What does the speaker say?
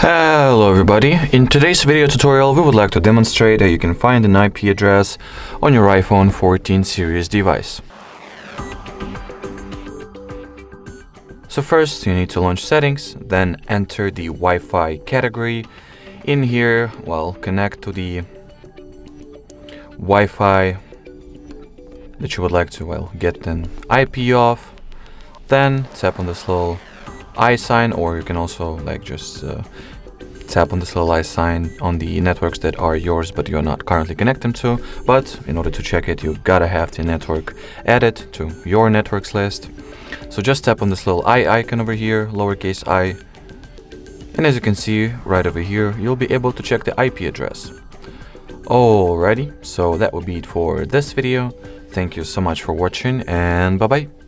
Hello everybody, in today's video tutorial we would like to demonstrate how you can find an IP address on your iPhone 14 series device. So first you need to launch settings, then enter the Wi-Fi category. In here, connect to the Wi-Fi that you would like to get an IP off. Then tap on this little I sign, or you can also just tap on this little I sign on the networks that are yours but you're not currently connected to. But in order to check it, you gotta have the network added to your networks list. So just tap on this little I icon over here, lowercase I, and as you can see right over here, you'll be able to check the IP address. Alrighty, so that will be it for this video. Thank you so much for watching, and bye bye.